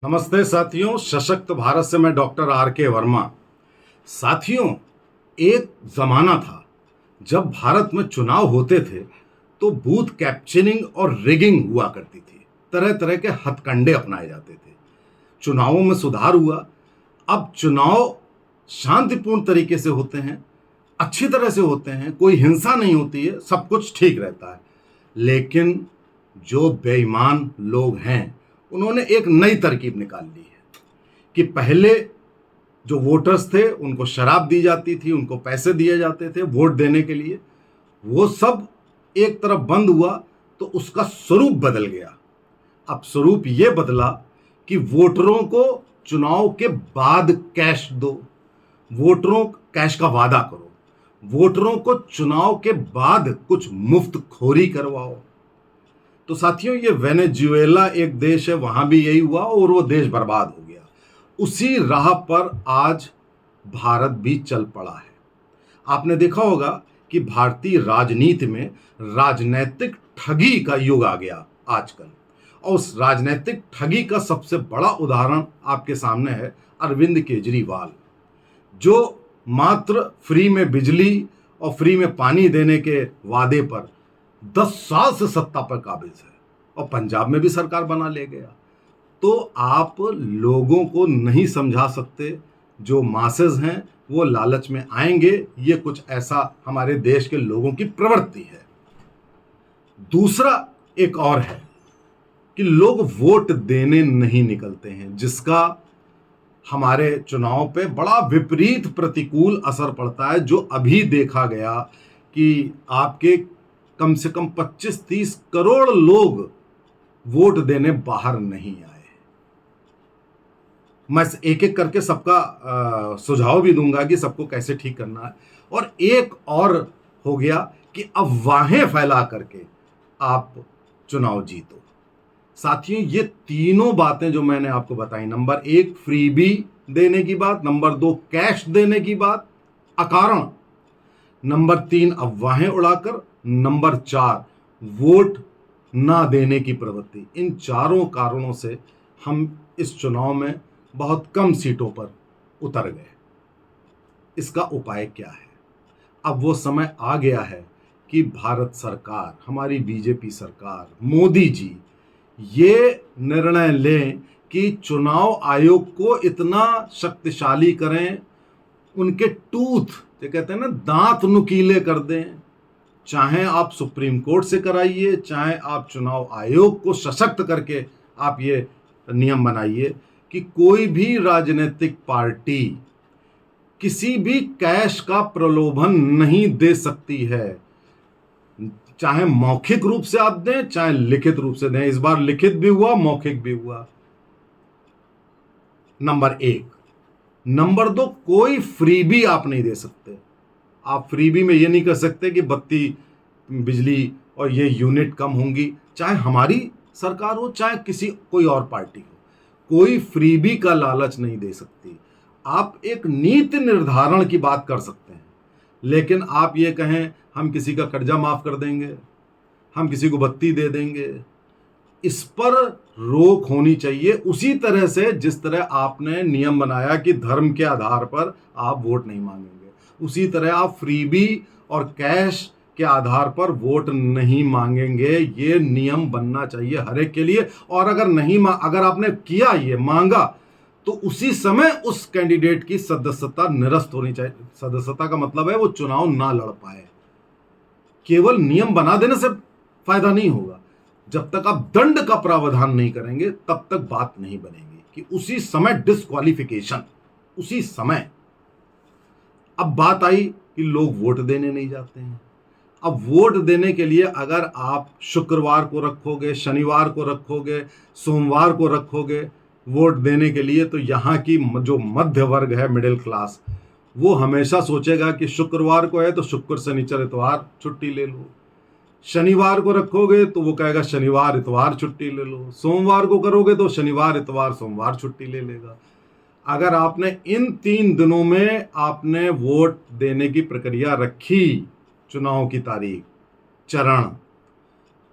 नमस्ते साथियों, सशक्त भारत से मैं डॉक्टर आर के वर्मा। साथियों, एक ज़माना था जब भारत में चुनाव होते थे तो बूथ कैप्चरिंग और रिगिंग हुआ करती थी। तरह तरह के हथकंडे अपनाए जाते थे। चुनावों में सुधार हुआ। अब चुनाव शांतिपूर्ण तरीके से होते हैं, अच्छी तरह से होते हैं, कोई हिंसा नहीं होती है, सब कुछ ठीक रहता है। लेकिन जो बेईमान लोग हैं उन्होंने एक नई तरकीब निकाल ली है कि पहले जो वोटर्स थे उनको शराब दी जाती थी, उनको पैसे दिए जाते थे वोट देने के लिए। वो सब एक तरफ बंद हुआ तो उसका स्वरूप बदल गया। अब स्वरूप ये बदला कि वोटरों को चुनाव के बाद कैश दो, वोटरों कैश का वादा करो, वोटरों को चुनाव के बाद कुछ मुफ्त खोरी करवाओ। तो साथियों, ये वेनेजुएला एक देश है, वहां भी यही हुआ और वो देश बर्बाद हो गया। उसी राह पर आज भारत भी चल पड़ा है। आपने देखा होगा कि भारतीय राजनीति में राजनैतिक ठगी का युग आ गया आजकल। और उस राजनैतिक ठगी का सबसे बड़ा उदाहरण आपके सामने है अरविंद केजरीवाल, जो मात्र फ्री में बिजली और फ्री में पानी देने के वादे पर 10 साल से सत्ता पर काबिज है और पंजाब में भी सरकार बना ले गया। तो आप लोगों को नहीं समझा सकते। जो मासेस हैं वो लालच में आएंगे। ये कुछ ऐसा हमारे देश के लोगों की प्रवृत्ति है। दूसरा एक और है कि लोग वोट देने नहीं निकलते हैं, जिसका हमारे चुनाव पे बड़ा विपरीत प्रतिकूल असर पड़ता है। जो अभी देखा गया कि आपके कम से कम 25-30 करोड़ लोग वोट देने बाहर नहीं आए। मैं एक एक करके सबका सुझाव भी दूंगा कि सबको कैसे ठीक करना है। और एक और हो गया कि अफवाहें फैला करके आप चुनाव जीतो। साथियों, ये तीनों बातें जो मैंने आपको बताई, नंबर 1 फ्रीबी देने की बात, नंबर 2 कैश देने की बात अकारण, नंबर 3 अफवाहें उड़ाकर, नंबर 4 वोट ना देने की प्रवृत्ति। इन चारों कारणों से हम इस चुनाव में बहुत कम सीटों पर उतर गए। इसका उपाय क्या है? अब वो समय आ गया है कि भारत सरकार, हमारी बीजेपी सरकार, मोदी जी ये निर्णय लें कि चुनाव आयोग को इतना शक्तिशाली करें, उनके टूथ, ये कहते हैं ना, दांत नुकीले कर दें। चाहे आप सुप्रीम कोर्ट से कराइए, चाहे आप चुनाव आयोग को सशक्त करके आप ये नियम बनाइए कि कोई भी राजनीतिक पार्टी किसी भी कैश का प्रलोभन नहीं दे सकती है। चाहे मौखिक रूप से आप दें, चाहे लिखित रूप से दें। इस बार लिखित भी हुआ, मौखिक भी हुआ। नंबर 1। नंबर 2, कोई फ्रीबी आप नहीं दे सकते। आप फ्रीबी में ये नहीं कर सकते कि बत्ती, बिजली और ये यूनिट कम होंगी, चाहे हमारी सरकार हो चाहे किसी कोई और पार्टी हो। कोई फ्रीबी का लालच नहीं दे सकती। आप एक नीति निर्धारण की बात कर सकते हैं, लेकिन आप ये कहें हम किसी का कर्जा माफ कर देंगे, हम किसी को बत्ती दे देंगे, इस पर रोक होनी चाहिए। उसी तरह से जिस तरह आपने नियम बनाया कि धर्म के आधार पर आप वोट नहीं मांगेंगे, उसी तरह आप फ्रीबी और कैश के आधार पर वोट नहीं मांगेंगे। ये नियम बनना चाहिए हर एक के लिए। और अगर आपने किया, ये मांगा, तो उसी समय उस कैंडिडेट की सदस्यता निरस्त होनी चाहिए। सदस्यता का मतलब है वो चुनाव ना लड़ पाए। केवल नियम बना देने से फायदा नहीं होगा। जब तक आप दंड का प्रावधान नहीं करेंगे तब तक बात नहीं बनेगी कि उसी समय डिस्क्वालिफिकेशन, उसी समय। अब बात आई कि लोग वोट देने नहीं जाते हैं। अब वोट देने के लिए अगर आप शुक्रवार को रखोगे, शनिवार को रखोगे, सोमवार को रखोगे वोट देने के लिए, तो यहाँ की जो मध्य वर्ग है, मिडिल क्लास, वो हमेशा सोचेगा कि शुक्रवार को है तो शुक्र शनिचर इतवार छुट्टी ले लो। शनिवार को रखोगे तो वो कहेगा शनिवार इतवार छुट्टी ले लो। सोमवार को करोगे तो शनिवार इतवार सोमवार छुट्टी ले लेगा। अगर आपने इन 3 दिनों में आपने वोट देने की प्रक्रिया रखी, चुनाव की तारीख, चरण,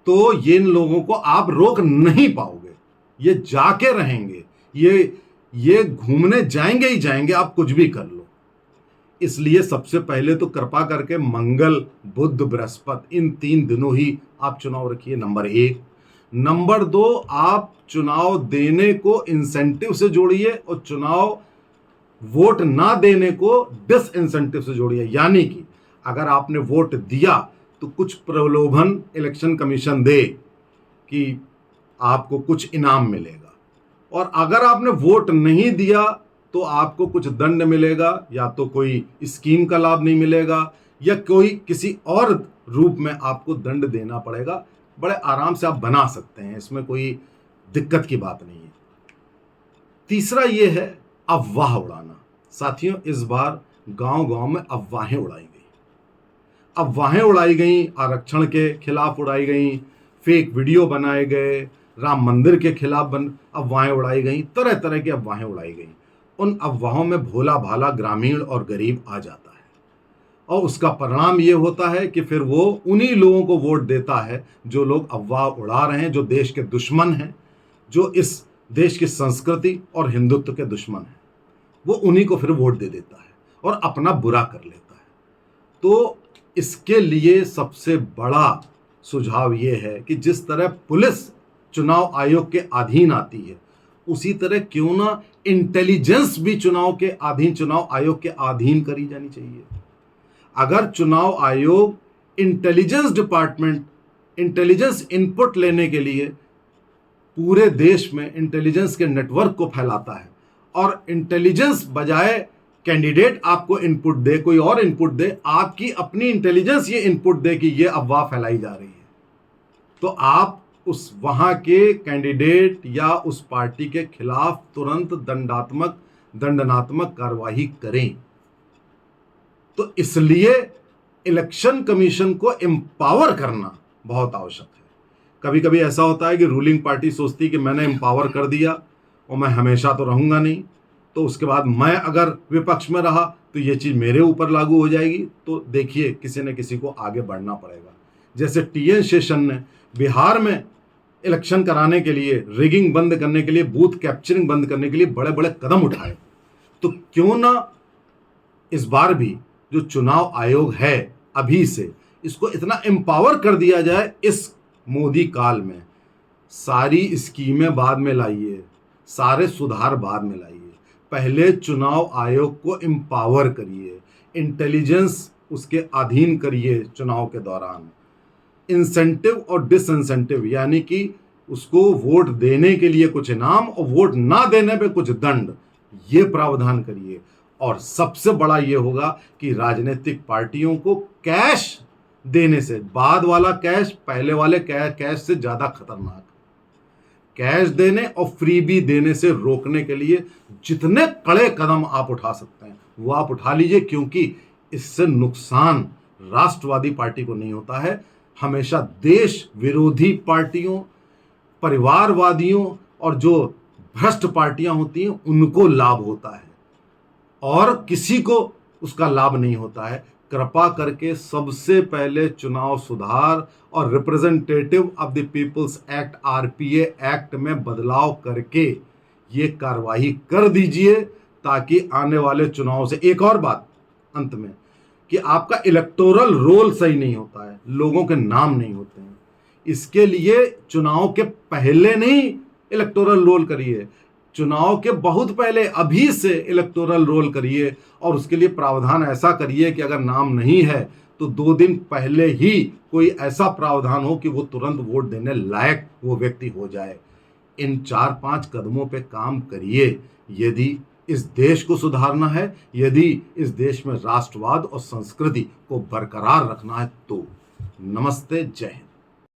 तो ये इन लोगों को आप रोक नहीं पाओगे। ये जाके रहेंगे। ये घूमने जाएंगे ही जाएंगे, आप कुछ भी कर लो। इसलिए सबसे पहले तो कृपा करके मंगल, बुध, बृहस्पति इन 3 दिनों ही आप चुनाव रखिए, नंबर 1। नंबर 2, आप चुनाव देने को इंसेंटिव से जोड़िए और चुनाव वोट ना देने को डिसइंसेंटिव से जोड़िए। यानी कि अगर आपने वोट दिया तो कुछ प्रलोभन इलेक्शन कमीशन दे कि आपको कुछ इनाम मिलेगा, और अगर आपने वोट नहीं दिया तो आपको कुछ दंड मिलेगा, या तो कोई स्कीम का लाभ नहीं मिलेगा या कोई किसी और रूप में आपको दंड देना पड़ेगा। बड़े आराम से आप बना सकते हैं, इसमें कोई दिक्कत की बात नहीं है। तीसरा ये है अफवाह उड़ाना। साथियों, इस बार गांव-गांव में अफवाहें उड़ाई गई। अफवाहें उड़ाई गई, आरक्षण के खिलाफ उड़ाई गई, फेक वीडियो बनाए गए, राम मंदिर के खिलाफ अफवाहें उड़ाई गई, तरह तरह की अफवाहें उड़ाई गई। उन अफवाहों में भोला भाला ग्रामीण और गरीब आ जाता है, और उसका परिणाम ये होता है कि फिर वो उन्हीं लोगों को वोट देता है जो लोग अफवाह उड़ा रहे हैं, जो देश के दुश्मन हैं, जो इस देश की संस्कृति और हिंदुत्व के दुश्मन हैं। वो उन्हीं को फिर वोट दे देता है और अपना बुरा कर लेता है। तो इसके लिए सबसे बड़ा सुझाव ये है कि जिस तरह पुलिस चुनाव आयोग के अधीन आती है, उसी तरह क्यों ना इंटेलिजेंस भी चुनाव आयोग के अधीन करी जानी चाहिए। अगर चुनाव आयोग इंटेलिजेंस डिपार्टमेंट, इंटेलिजेंस इनपुट लेने के लिए पूरे देश में इंटेलिजेंस के नेटवर्क को फैलाता है, और इंटेलिजेंस बजाय कैंडिडेट आपको इनपुट दे, कोई और इनपुट दे, आपकी अपनी इंटेलिजेंस ये इनपुट दे कि ये अफवाह फैलाई जा रही है, तो आप उस वहां के कैंडिडेट या उस पार्टी के खिलाफ तुरंत दंडात्मक कार्रवाई करें। तो इसलिए इलेक्शन कमीशन को एम्पावर करना बहुत आवश्यक है। कभी कभी ऐसा होता है कि रूलिंग पार्टी सोचती है कि मैंने एम्पावर कर दिया और मैं हमेशा तो रहूंगा नहीं, तो उसके बाद मैं अगर विपक्ष में रहा तो ये चीज़ मेरे ऊपर लागू हो जाएगी। तो देखिए, किसी न किसी को आगे बढ़ना पड़ेगा। जैसे टीएन शेषन ने बिहार में इलेक्शन कराने के लिए, रिगिंग बंद करने के लिए, बूथ कैप्चरिंग बंद करने के लिए बड़े बड़े कदम उठाए, तो क्यों ना इस बार भी जो चुनाव आयोग है अभी से, इसको इतना एम्पावर कर दिया जाए इस मोदी काल में। सारी स्कीमें बाद में लाइए, सारे सुधार बाद में लाइए, पहले चुनाव आयोग को एम्पावर करिए, इंटेलिजेंस उसके अधीन करिए चुनाव के दौरान। इंसेंटिव और डिसइंसेंटिव, यानी कि उसको वोट देने के लिए कुछ इनाम और वोट ना देने पे कुछ दंड, ये प्रावधान करिए। और सबसे बड़ा ये होगा कि राजनीतिक पार्टियों को कैश देने से, बाद वाला कैश पहले वाले कैश से ज़्यादा खतरनाक, कैश देने और फ्रीबी देने से रोकने के लिए जितने कड़े कदम आप उठा सकते हैं वो आप उठा लीजिए, क्योंकि इससे नुकसान राष्ट्रवादी पार्टी को नहीं होता है, हमेशा देश विरोधी पार्टियों, परिवारवादियों और जो भ्रष्ट पार्टियां होती हैं उनको लाभ होता है, और किसी को उसका लाभ नहीं होता है। कृपा करके सबसे पहले चुनाव सुधार और representative of the people's act, RPA act में बदलाव करके ये कार्रवाई कर दीजिए, ताकि आने वाले चुनाव से, एक और बात अंत में, कि आपका इलेक्टोरल रोल सही नहीं होता है, लोगों के नाम नहीं होते हैं, इसके लिए चुनाव के पहले नहीं इलेक्टोरल रोल करिए, चुनाव के बहुत पहले अभी से इलेक्टोरल रोल करिए, और उसके लिए प्रावधान ऐसा करिए कि अगर नाम नहीं है तो 2 दिन पहले ही कोई ऐसा प्रावधान हो कि वो तुरंत वोट देने लायक वो व्यक्ति हो जाए। इन 4-5 कदमों पे काम करिए यदि इस देश को सुधारना है, यदि इस देश में राष्ट्रवाद और संस्कृति को बरकरार रखना है तो। नमस्ते, जय हिंद।